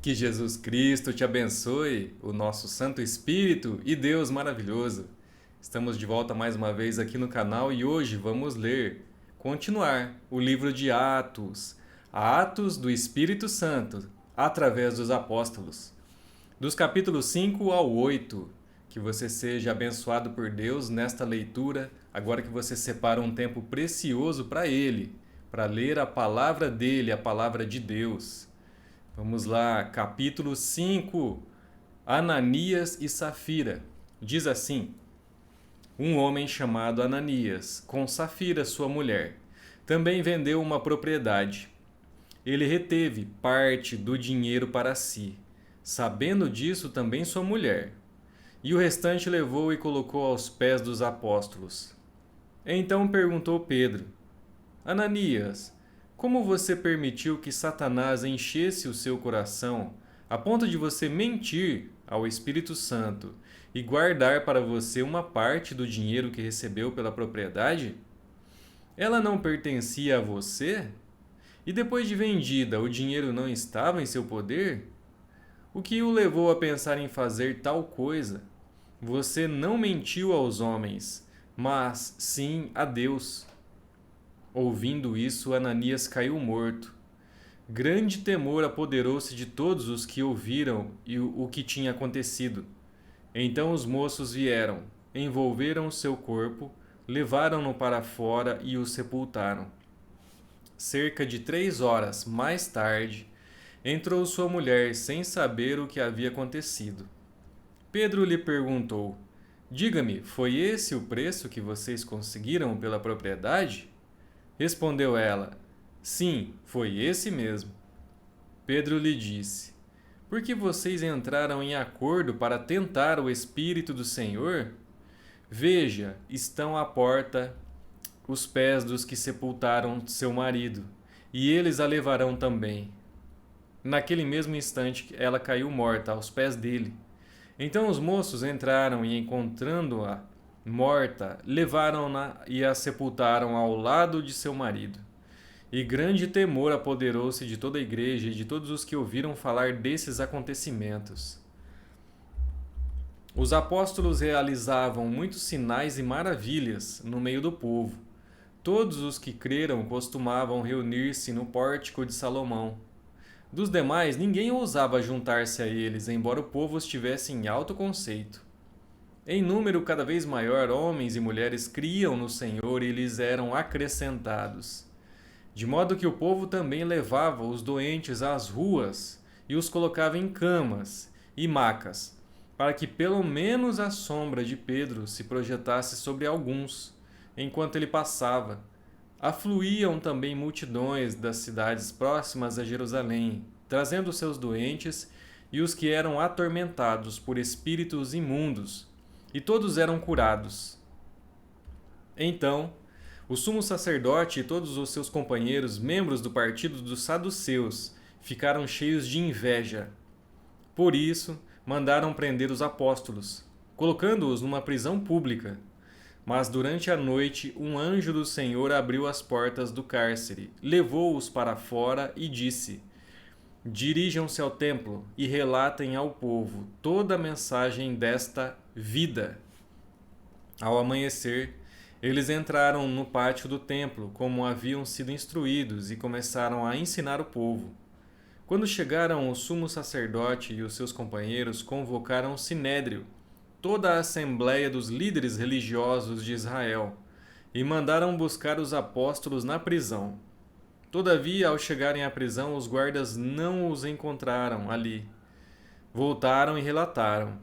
Que Jesus Cristo te abençoe, o nosso Santo Espírito e Deus maravilhoso. Estamos de volta mais uma vez aqui no canal e hoje vamos continuar o livro de Atos, Atos do Espírito Santo, através dos apóstolos. Dos capítulos 5 ao 8. Que você seja abençoado por Deus nesta leitura, agora que você separa um tempo precioso para Ele, para ler a palavra dele, a palavra de Deus. Vamos lá, capítulo 5. Ananias e Safira. Diz assim: Um homem chamado Ananias, com Safira, sua mulher, também vendeu uma propriedade. Ele reteve parte do dinheiro para si, sabendo disso também sua mulher. E o restante levou e colocou aos pés dos apóstolos. Então perguntou Pedro: Ananias, como você permitiu que Satanás enchesse o seu coração a ponto de você mentir ao Espírito Santo e guardar para você uma parte do dinheiro que recebeu pela propriedade? Ela não pertencia a você? E depois de vendida, o dinheiro não estava em seu poder? O que o levou a pensar em fazer tal coisa? Você não mentiu aos homens, mas sim a Deus. Ouvindo isso, Ananias caiu morto. Grande temor apoderou-se de todos os que ouviram o que tinha acontecido. Então os moços vieram, envolveram o seu corpo, levaram-no para fora e o sepultaram. Cerca de 3 horas mais tarde, entrou sua mulher sem saber o que havia acontecido. Pedro lhe perguntou: Diga-me, foi esse o preço que vocês conseguiram pela propriedade? Respondeu ela: Sim, foi esse mesmo. Pedro lhe disse: Por que vocês entraram em acordo para tentar o Espírito do Senhor? Veja, estão à porta os pés dos que sepultaram seu marido, e eles a levarão também. Naquele mesmo instante, ela caiu morta aos pés dele. Então os moços entraram e, encontrando-a morta, levaram-na e a sepultaram ao lado de seu marido. E grande temor apoderou-se de toda a igreja e de todos os que ouviram falar desses acontecimentos. Os apóstolos realizavam muitos sinais e maravilhas no meio do povo. Todos os que creram costumavam reunir-se no pórtico de Salomão. Dos demais, ninguém ousava juntar-se a eles, embora o povo estivesse em alto conceito. Em número cada vez maior, homens e mulheres criam no Senhor e lhes eram acrescentados. De modo que o povo também levava os doentes às ruas e os colocava em camas e macas, para que pelo menos a sombra de Pedro se projetasse sobre alguns, enquanto ele passava. Afluíam também multidões das cidades próximas a Jerusalém, trazendo seus doentes e os que eram atormentados por espíritos imundos, e todos eram curados. Então, o sumo sacerdote e todos os seus companheiros, membros do partido dos saduceus, ficaram cheios de inveja. Por isso, mandaram prender os apóstolos, colocando-os numa prisão pública. Mas durante a noite, um anjo do Senhor abriu as portas do cárcere, levou-os para fora e disse: Dirijam-se ao templo e relatem ao povo toda a mensagem desta vida. Ao amanhecer, eles entraram no pátio do templo, como haviam sido instruídos, e começaram a ensinar o povo. Quando chegaram, o sumo sacerdote e os seus companheiros convocaram o sinédrio, toda a assembleia dos líderes religiosos de Israel, e mandaram buscar os apóstolos na prisão. Todavia, ao chegarem à prisão, os guardas não os encontraram ali. Voltaram e relataram: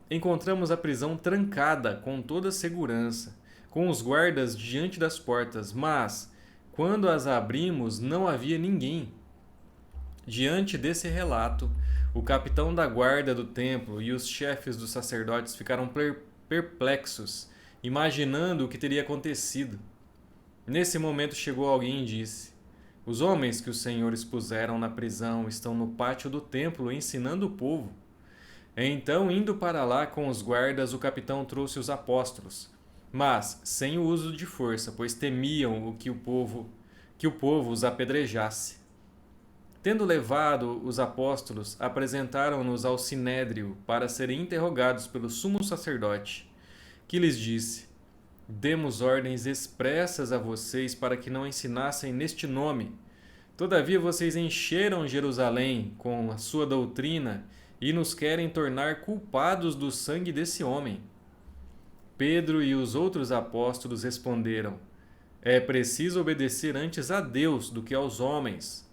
Encontramos a prisão trancada com toda a segurança, com os guardas diante das portas, mas, quando as abrimos, não havia ninguém. Diante desse relato, o capitão da guarda do templo e os chefes dos sacerdotes ficaram perplexos, imaginando o que teria acontecido. Nesse momento chegou alguém e disse: Os homens que o Senhor expuseram na prisão estão no pátio do templo ensinando o povo. Então, indo para lá com os guardas, o capitão trouxe os apóstolos, mas sem o uso de força, pois temiam que o povo os apedrejasse. Tendo levado os apóstolos, apresentaram-nos ao sinédrio para serem interrogados pelo sumo sacerdote, que lhes disse: Demos ordens expressas a vocês para que não ensinassem neste nome. Todavia vocês encheram Jerusalém com a sua doutrina e nos querem tornar culpados do sangue desse homem. Pedro e os outros apóstolos responderam: É preciso obedecer antes a Deus do que aos homens.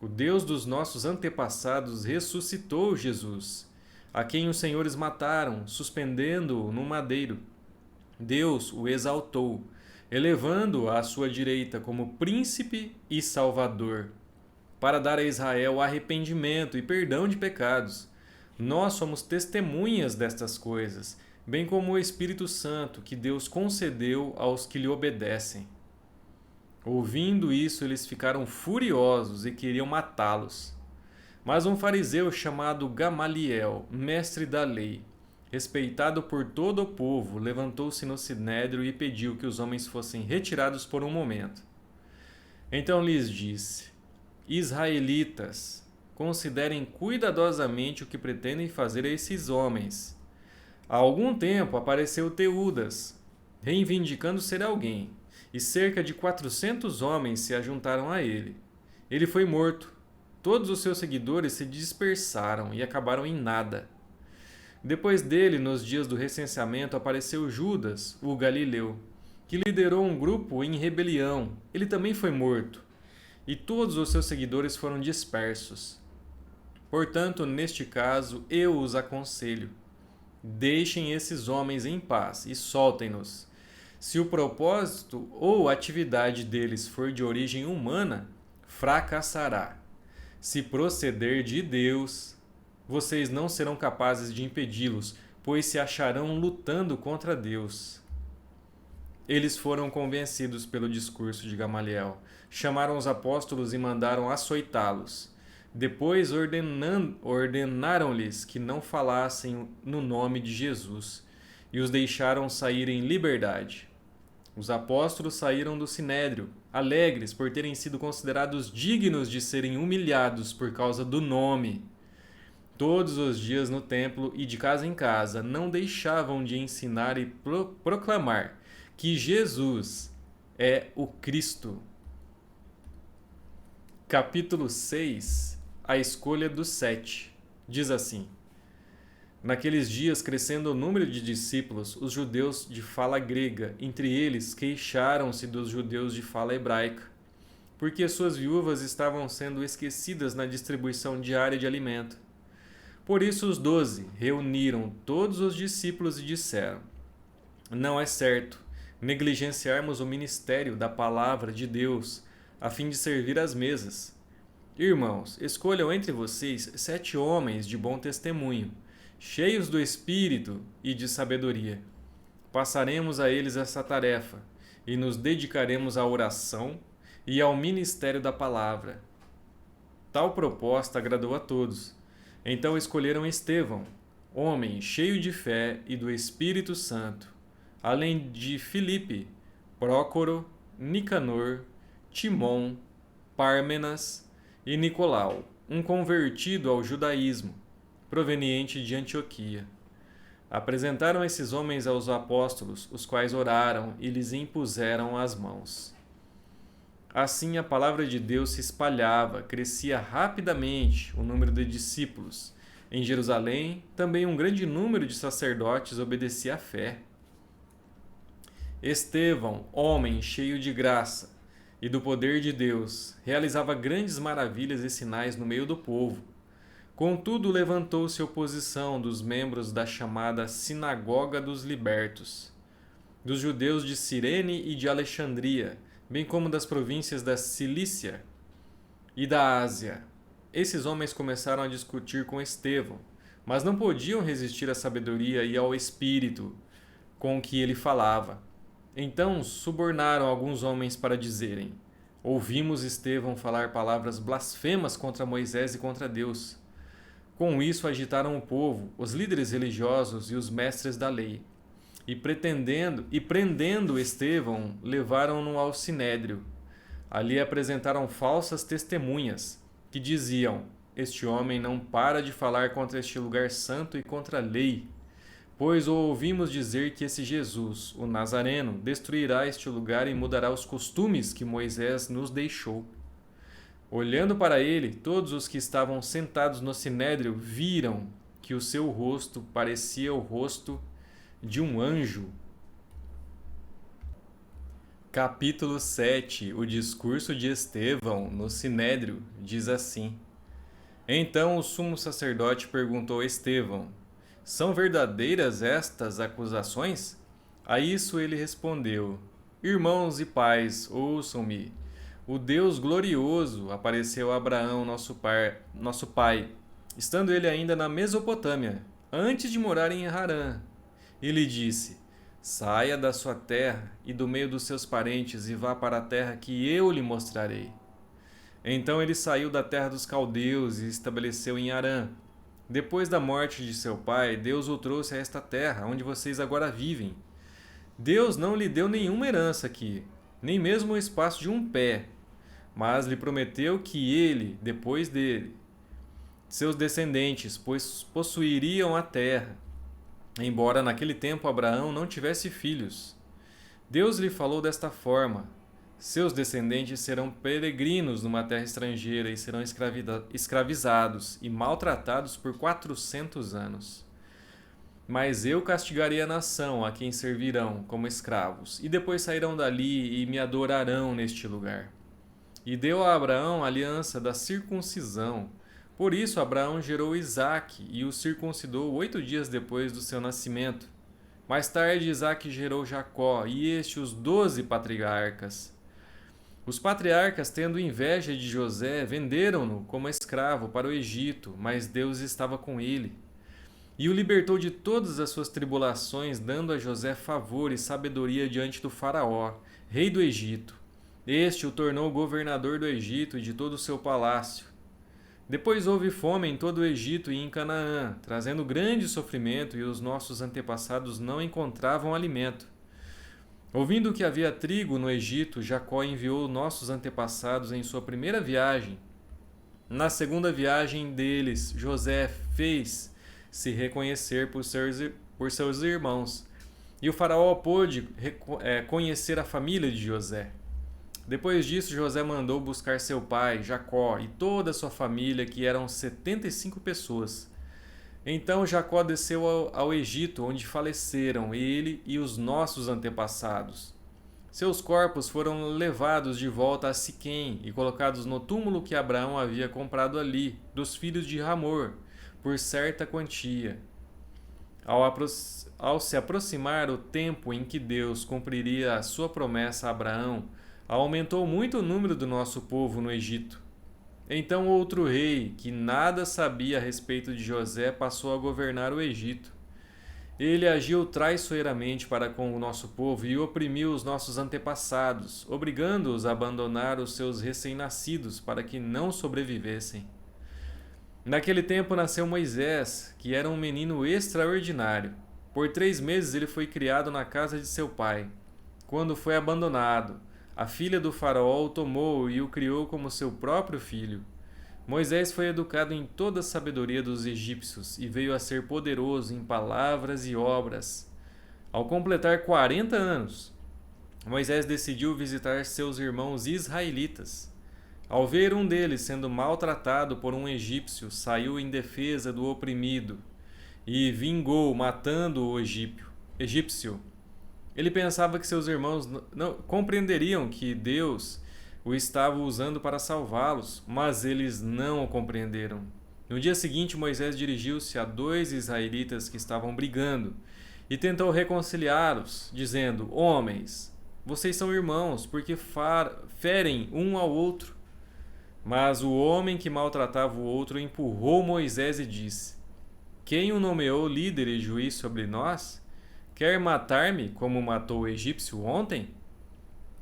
O Deus dos nossos antepassados ressuscitou Jesus, a quem os senhores mataram, suspendendo-o no madeiro. Deus o exaltou, elevando-o à sua direita como príncipe e salvador, para dar a Israel arrependimento e perdão de pecados. Nós somos testemunhas destas coisas, bem como o Espírito Santo que Deus concedeu aos que lhe obedecem. Ouvindo isso, eles ficaram furiosos e queriam matá-los. Mas um fariseu chamado Gamaliel, mestre da lei, respeitado por todo o povo, levantou-se no sinédrio e pediu que os homens fossem retirados por um momento. Então lhes disse: Israelitas, considerem cuidadosamente o que pretendem fazer a esses homens. Há algum tempo apareceu Teudas, reivindicando ser alguém, e cerca de 400 homens se ajuntaram a ele. Ele foi morto. Todos os seus seguidores se dispersaram e acabaram em nada. Depois dele, nos dias do recenseamento, apareceu Judas, o Galileu, que liderou um grupo em rebelião. Ele também foi morto, e todos os seus seguidores foram dispersos. Portanto, neste caso, eu os aconselho: deixem esses homens em paz e soltem-nos. Se o propósito ou atividade deles for de origem humana, fracassará. Se proceder de Deus, vocês não serão capazes de impedi-los, pois se acharão lutando contra Deus. Eles foram convencidos pelo discurso de Gamaliel, chamaram os apóstolos e mandaram açoitá-los. Depois ordenaram-lhes que não falassem no nome de Jesus e os deixaram sair em liberdade. Os apóstolos saíram do sinédrio, alegres por terem sido considerados dignos de serem humilhados por causa do nome. Todos os dias no templo e de casa em casa não deixavam de ensinar e proclamar que Jesus é o Cristo. Capítulo 6. A escolha dos 7. Diz assim: Naqueles dias, crescendo o número de discípulos, os judeus de fala grega, entre eles, queixaram-se dos judeus de fala hebraica, porque suas viúvas estavam sendo esquecidas na distribuição diária de alimento. Por isso os 12 reuniram todos os discípulos e disseram: Não é certo negligenciarmos o ministério da palavra de Deus a fim de servir às mesas. Irmãos, escolham entre vocês 7 homens de bom testemunho, cheios do Espírito e de sabedoria. Passaremos a eles essa tarefa e nos dedicaremos à oração e ao ministério da palavra. Tal proposta agradou a todos. Então escolheram Estevão, homem cheio de fé e do Espírito Santo, além de Filipe, Prócoro, Nicanor, Timon, Pármenas e Nicolau, um convertido ao judaísmo, proveniente de Antioquia. Apresentaram esses homens aos apóstolos, os quais oraram e lhes impuseram as mãos. Assim a palavra de Deus se espalhava, crescia rapidamente o número de discípulos. Em Jerusalém, também um grande número de sacerdotes obedecia à fé. Estevão, homem cheio de graça e do poder de Deus, realizava grandes maravilhas e sinais no meio do povo. Contudo, levantou-se oposição dos membros da chamada Sinagoga dos Libertos, dos judeus de Cirene e de Alexandria, bem como das províncias da Cilícia e da Ásia. Esses homens começaram a discutir com Estevão, mas não podiam resistir à sabedoria e ao espírito com que ele falava. Então subornaram alguns homens para dizerem: Ouvimos Estevão falar palavras blasfemas contra Moisés e contra Deus. Com isso agitaram o povo, os líderes religiosos e os mestres da lei, e prendendo Estevão, levaram-no ao sinédrio. Ali apresentaram falsas testemunhas, que diziam: Este homem não para de falar contra este lugar santo e contra a lei. Pois o ouvimos dizer que esse Jesus, o Nazareno, destruirá este lugar e mudará os costumes que Moisés nos deixou. Olhando para ele, todos os que estavam sentados no sinédrio viram que o seu rosto parecia o rosto de um anjo. Capítulo 7. O discurso de Estevão no sinédrio diz assim: Então o sumo sacerdote perguntou a Estevão: São verdadeiras estas acusações? A isso ele respondeu: Irmãos e pais, ouçam-me. O Deus glorioso apareceu a Abraão, nosso pai, estando ele ainda na Mesopotâmia, antes de morar em Harã. E lhe disse: Saia da sua terra e do meio dos seus parentes e vá para a terra que eu lhe mostrarei. Então ele saiu da terra dos caldeus e estabeleceu em Harã. Depois da morte de seu pai, Deus o trouxe a esta terra, onde vocês agora vivem. Deus não lhe deu nenhuma herança aqui, nem mesmo o espaço de um pé, mas lhe prometeu que ele, depois dele, seus descendentes, possuiriam a terra, embora naquele tempo Abraão não tivesse filhos. Deus lhe falou desta forma: Seus descendentes serão peregrinos numa terra estrangeira e serão escravizados e maltratados por 400 anos. Mas eu castigarei a nação a quem servirão como escravos, e depois sairão dali e me adorarão neste lugar. E deu a Abraão a aliança da circuncisão. Por isso Abraão gerou Isaque e o circuncidou 8 dias depois do seu nascimento. Mais tarde Isaque gerou Jacó e este os 12 patriarcas. Os patriarcas, tendo inveja de José, venderam-no como escravo para o Egito, mas Deus estava com ele. E o libertou de todas as suas tribulações, dando a José favor e sabedoria diante do faraó, rei do Egito. Este o tornou governador do Egito e de todo o seu palácio. Depois houve fome em todo o Egito e em Canaã, trazendo grande sofrimento, e os nossos antepassados não encontravam alimento. Ouvindo que havia trigo no Egito, Jacó enviou nossos antepassados em sua primeira viagem. Na segunda viagem deles, José fez-se reconhecer por seus irmãos, e o faraó pôde conhecer a família de José. Depois disso, José mandou buscar seu pai, Jacó, e toda a sua família, que eram 75 pessoas. Então Jacó desceu ao Egito, onde faleceram ele e os nossos antepassados. Seus corpos foram levados de volta a Siquém e colocados no túmulo que Abraão havia comprado ali, dos filhos de Hamor, por certa quantia. Ao se aproximar o tempo em que Deus cumpriria a sua promessa a Abraão, aumentou muito o número do nosso povo no Egito. Então outro rei, que nada sabia a respeito de José, passou a governar o Egito. Ele agiu traiçoeiramente para com o nosso povo e oprimiu os nossos antepassados, obrigando-os a abandonar os seus recém-nascidos para que não sobrevivessem. Naquele tempo nasceu Moisés, que era um menino extraordinário. Por 3 meses ele foi criado na casa de seu pai. Quando foi abandonado, a filha do faraó o tomou e o criou como seu próprio filho. Moisés foi educado em toda a sabedoria dos egípcios e veio a ser poderoso em palavras e obras. Ao completar 40 anos, Moisés decidiu visitar seus irmãos israelitas. Ao ver um deles sendo maltratado por um egípcio, saiu em defesa do oprimido e vingou, matando o egípcio. Ele pensava que seus irmãos não compreenderiam que Deus o estava usando para salvá-los, mas eles não o compreenderam. No dia seguinte, Moisés dirigiu-se a 2 israelitas que estavam brigando e tentou reconciliá-los, dizendo: Homens, vocês são irmãos, porque ferem um ao outro. Mas o homem que maltratava o outro empurrou Moisés e disse: Quem o nomeou líder e juiz sobre nós? Quer matar-me como matou o egípcio ontem?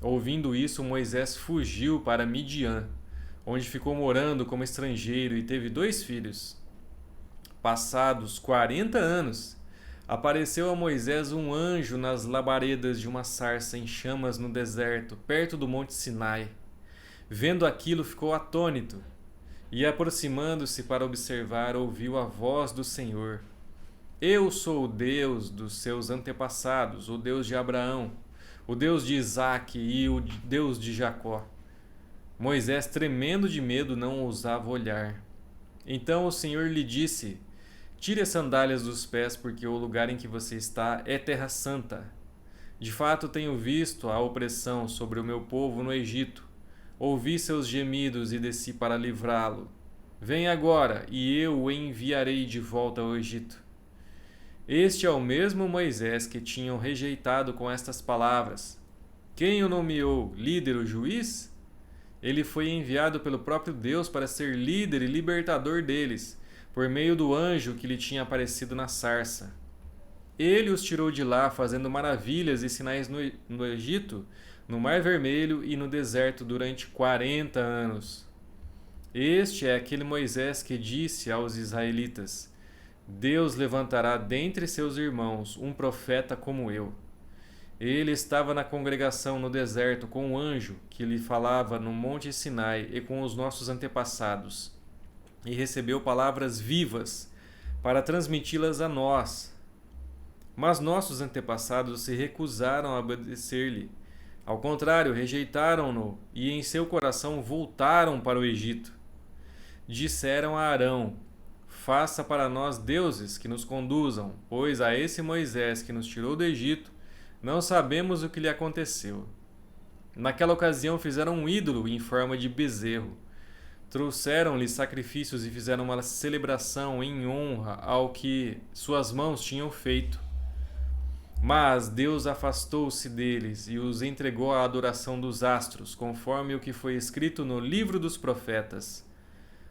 Ouvindo isso, Moisés fugiu para Midian, onde ficou morando como estrangeiro e teve 2 filhos. Passados 40 anos, apareceu a Moisés um anjo nas labaredas de uma sarça em chamas no deserto, perto do monte Sinai. Vendo aquilo, ficou atônito E aproximando-se para observar, ouviu a voz do Senhor: Eu sou o Deus dos seus antepassados, o Deus de Abraão, o Deus de Isaque e o Deus de Jacó. Moisés, tremendo de medo, não ousava olhar. Então o Senhor lhe disse: Tire as sandálias dos pés, porque o lugar em que você está é terra santa. De fato, tenho visto a opressão sobre o meu povo no Egito. Ouvi seus gemidos e desci para livrá-lo. Venha agora, e eu o enviarei de volta ao Egito. Este é o mesmo Moisés que tinham rejeitado com estas palavras. Quem o nomeou líder ou juiz? Ele foi enviado pelo próprio Deus para ser líder e libertador deles, por meio do anjo que lhe tinha aparecido na sarça. Ele os tirou de lá, fazendo maravilhas e sinais no Egito, no Mar Vermelho e no deserto durante 40 anos. Este é aquele Moisés que disse aos israelitas: Deus levantará dentre seus irmãos um profeta como eu. Ele estava na congregação no deserto com o anjo que lhe falava no Monte Sinai e com os nossos antepassados, e recebeu palavras vivas para transmiti-las a nós. Mas nossos antepassados se recusaram a obedecer-lhe. Ao contrário, rejeitaram-no e em seu coração voltaram para o Egito. Disseram a Arão: Faça para nós deuses que nos conduzam, pois a esse Moisés que nos tirou do Egito, não sabemos o que lhe aconteceu. Naquela ocasião fizeram um ídolo em forma de bezerro. Trouxeram-lhe sacrifícios e fizeram uma celebração em honra ao que suas mãos tinham feito. Mas Deus afastou-se deles e os entregou à adoração dos astros, conforme o que foi escrito no livro dos profetas.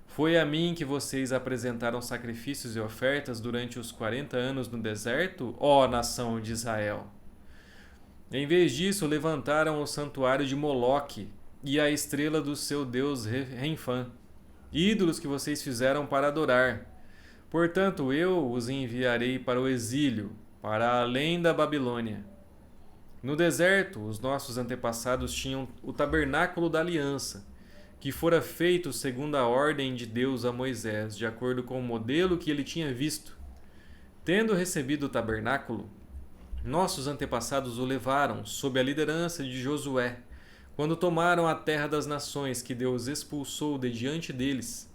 Foi a mim que vocês apresentaram sacrifícios e ofertas durante os 40 anos no deserto, ó nação de Israel. Em vez disso, levantaram o santuário de Moloque e a estrela do seu deus Renfã, ídolos que vocês fizeram para adorar. Portanto, eu os enviarei para o exílio, para além da Babilônia. No deserto, os nossos antepassados tinham o tabernáculo da aliança, que fora feito segundo a ordem de Deus a Moisés, de acordo com o modelo que ele tinha visto. Tendo recebido o tabernáculo, nossos antepassados o levaram sob a liderança de Josué, quando tomaram a terra das nações que Deus expulsou de diante deles.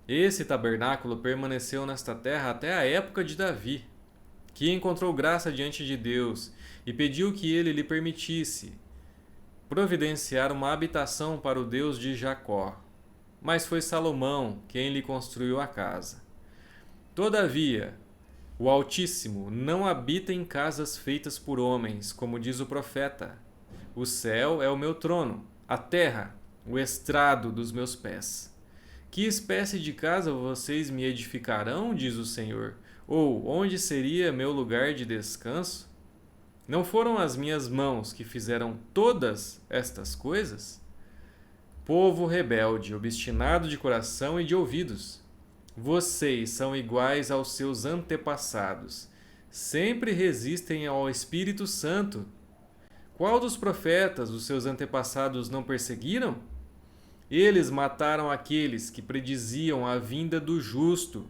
Esse tabernáculo permaneceu nesta terra até a época de Davi, que encontrou graça diante de Deus e pediu que ele lhe permitisse providenciar uma habitação para o Deus de Jacó. Mas foi Salomão quem lhe construiu a casa. Todavia, o Altíssimo não habita em casas feitas por homens, como diz o profeta. O céu é o meu trono, a terra, o estrado dos meus pés. Que espécie de casa vocês me edificarão, diz o Senhor? Ou onde seria meu lugar de descanso? Não foram as minhas mãos que fizeram todas estas coisas? Povo rebelde, obstinado de coração e de ouvidos, vocês são iguais aos seus antepassados. Sempre resistem ao Espírito Santo. Qual dos profetas os seus antepassados não perseguiram? Eles mataram aqueles que prediziam a vinda do justo,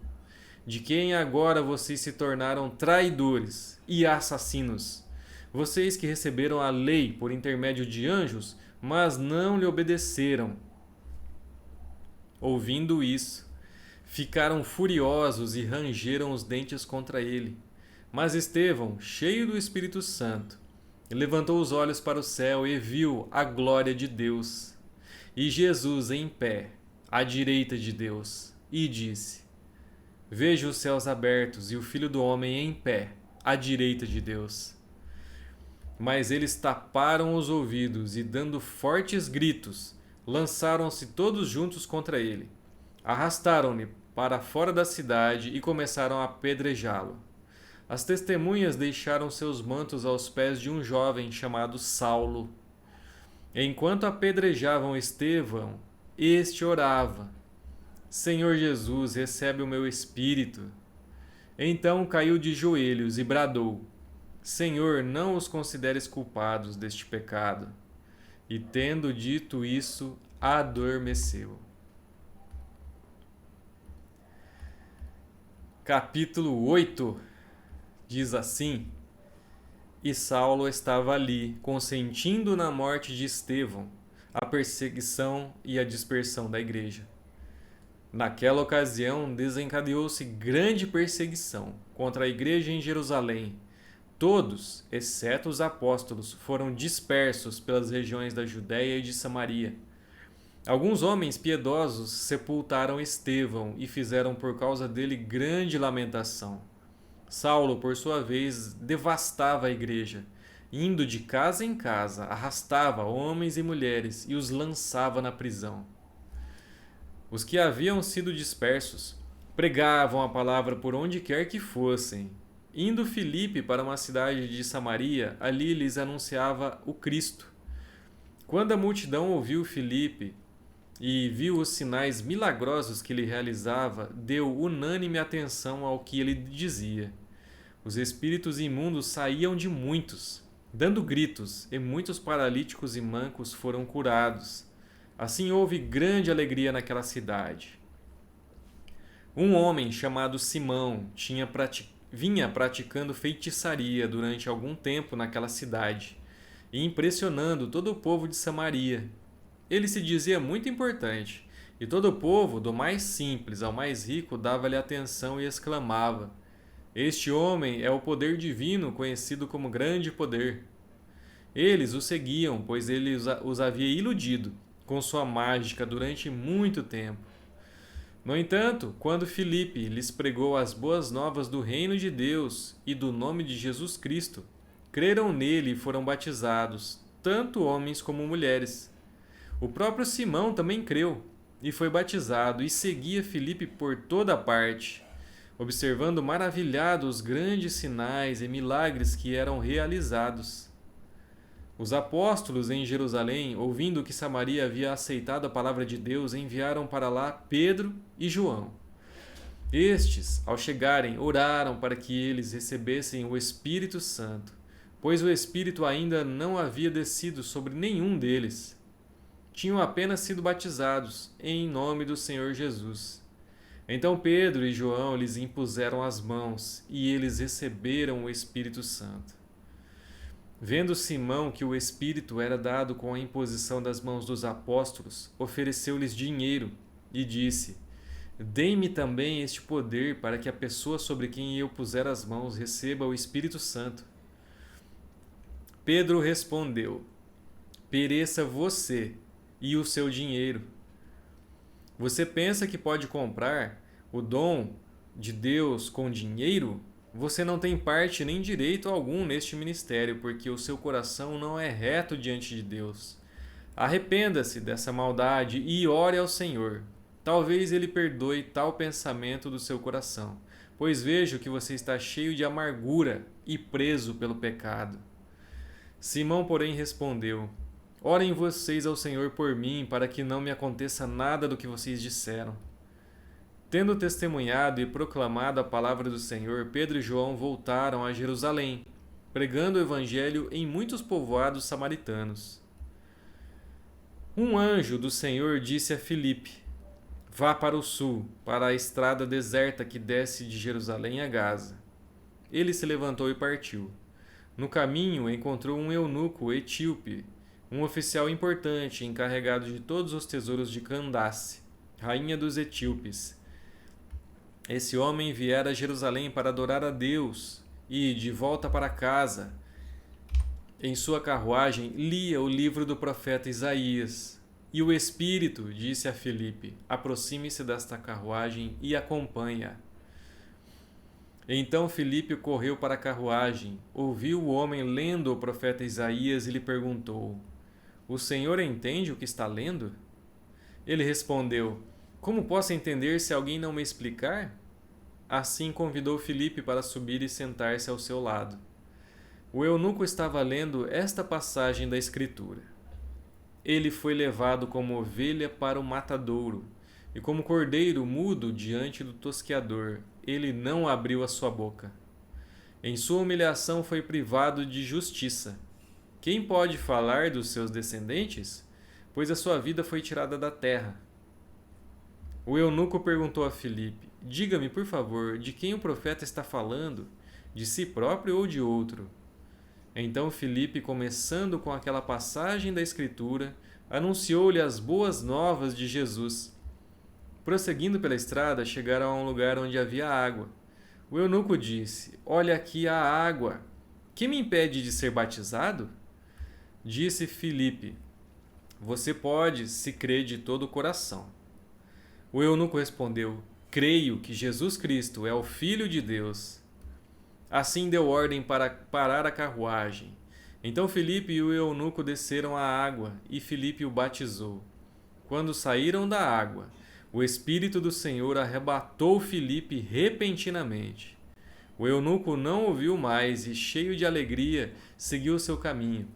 de quem agora vocês se tornaram traidores e assassinos. Vocês que receberam a lei por intermédio de anjos, mas não lhe obedeceram. Ouvindo isso, ficaram furiosos e rangeram os dentes contra ele. Mas Estevão, cheio do Espírito Santo, levantou os olhos para o céu e viu a glória de Deus, e Jesus em pé, à direita de Deus, e disse: Vejo os céus abertos e o Filho do Homem em pé, à direita de Deus. Mas eles taparam os ouvidos e, dando fortes gritos, lançaram-se todos juntos contra ele. Arrastaram-no para fora da cidade e começaram a apedrejá-lo. As testemunhas deixaram seus mantos aos pés de um jovem chamado Saulo. Enquanto apedrejavam Estevão, este orava: Senhor Jesus, recebe o meu espírito. Então caiu de joelhos e bradou: Senhor, não os consideres culpados deste pecado. E tendo dito isso, adormeceu. Capítulo 8 diz assim: E Saulo estava ali, consentindo na morte de Estevão, a perseguição e a dispersão da igreja. Naquela ocasião, desencadeou-se grande perseguição contra a igreja em Jerusalém. Todos, exceto os apóstolos, foram dispersos pelas regiões da Judéia e de Samaria. Alguns homens piedosos sepultaram Estevão e fizeram por causa dele grande lamentação. Saulo, por sua vez, devastava a igreja, indo de casa em casa, arrastava homens e mulheres e os lançava na prisão. Os que haviam sido dispersos pregavam a palavra por onde quer que fossem. Indo Filipe para uma cidade de Samaria, ali lhes anunciava o Cristo. Quando a multidão ouviu Filipe e viu os sinais milagrosos que ele realizava, deu unânime atenção ao que ele dizia. Os espíritos imundos saíam de muitos, dando gritos, e muitos paralíticos e mancos foram curados. Assim houve grande alegria naquela cidade. Um homem chamado Simão vinha praticando feitiçaria durante algum tempo naquela cidade e impressionando todo o povo de Samaria. Ele se dizia muito importante, e todo o povo, do mais simples ao mais rico, dava-lhe atenção e exclamava: Este homem é o poder divino, conhecido como grande poder. Eles o seguiam, pois ele os havia iludido com sua mágica durante muito tempo. No entanto, quando Filipe lhes pregou as boas novas do reino de Deus e do nome de Jesus Cristo, creram nele e foram batizados, tanto homens como mulheres. O próprio Simão também creu e foi batizado e seguia Filipe por toda parte, observando maravilhado os grandes sinais e milagres que eram realizados. Os apóstolos em Jerusalém, ouvindo que Samaria havia aceitado a palavra de Deus, enviaram para lá Pedro e João. Estes, ao chegarem, oraram para que eles recebessem o Espírito Santo, pois o Espírito ainda não havia descido sobre nenhum deles. Tinham apenas sido batizados em nome do Senhor Jesus. Então Pedro e João lhes impuseram as mãos e eles receberam o Espírito Santo. Vendo Simão que o Espírito era dado com a imposição das mãos dos apóstolos, ofereceu-lhes dinheiro e disse: Dê-me também este poder para que a pessoa sobre quem eu puser as mãos receba o Espírito Santo. Pedro respondeu: Pereça você e o seu dinheiro. Você pensa que pode comprar o dom de Deus com dinheiro? Você não tem parte nem direito algum neste ministério, porque o seu coração não é reto diante de Deus. Arrependa-se dessa maldade e ore ao Senhor. Talvez Ele perdoe tal pensamento do seu coração, pois vejo que você está cheio de amargura e preso pelo pecado. Simão, porém, respondeu: Orem vocês ao Senhor por mim, para que não me aconteça nada do que vocês disseram. Tendo testemunhado e proclamado a palavra do Senhor, Pedro e João voltaram a Jerusalém, pregando o evangelho em muitos povoados samaritanos. Um anjo do Senhor disse a Filipe: Vá para o sul, para a estrada deserta que desce de Jerusalém a Gaza. Ele se levantou e partiu. No caminho encontrou um eunuco etíope, um oficial importante encarregado de todos os tesouros de Candace, rainha dos etíopes. Esse homem viera a Jerusalém para adorar a Deus e, de volta para casa, em sua carruagem, lia o livro do profeta Isaías. E o Espírito disse a Filipe: Aproxime-se desta carruagem e acompanhe-a. Então Filipe correu para a carruagem, ouviu o homem lendo o profeta Isaías e lhe perguntou: O senhor entende o que está lendo? Ele respondeu: Como posso entender se alguém não me explicar? Assim convidou Filipe para subir e sentar-se ao seu lado. O eunuco estava lendo esta passagem da Escritura: Ele foi levado como ovelha para o matadouro, e como cordeiro mudo diante do tosqueador, ele não abriu a sua boca. Em sua humilhação foi privado de justiça. Quem pode falar dos seus descendentes? Pois a sua vida foi tirada da terra. O eunuco perguntou a Filipe: diga-me, por favor, de quem o profeta está falando? De si próprio ou de outro? Então Filipe, começando com aquela passagem da Escritura, anunciou-lhe as boas novas de Jesus. Prosseguindo pela estrada, chegaram a um lugar onde havia água. O eunuco disse: Olha aqui a água. Que me impede de ser batizado? Disse Filipe: Você pode, se crê de todo o coração. O eunuco respondeu: Creio que Jesus Cristo é o Filho de Deus. Assim deu ordem para parar a carruagem. Então Filipe e o eunuco desceram à água, e Filipe o batizou. Quando saíram da água, o Espírito do Senhor arrebatou Filipe repentinamente. O eunuco não ouviu mais e, cheio de alegria, seguiu seu caminho.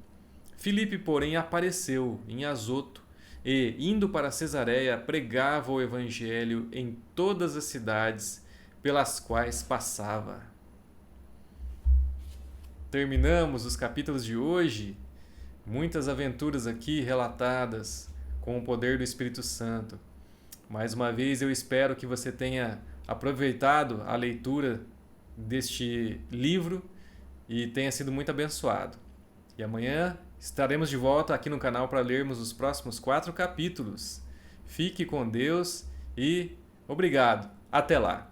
Filipe, porém, apareceu em Azoto e, indo para Cesareia, pregava o evangelho em todas as cidades pelas quais passava. Terminamos os capítulos de hoje, muitas aventuras aqui relatadas com o poder do Espírito Santo. Mais uma vez eu espero que você tenha aproveitado a leitura deste livro e tenha sido muito abençoado. E amanhã estaremos de volta aqui no canal para lermos os próximos 4 capítulos. Fique com Deus e obrigado. Até lá!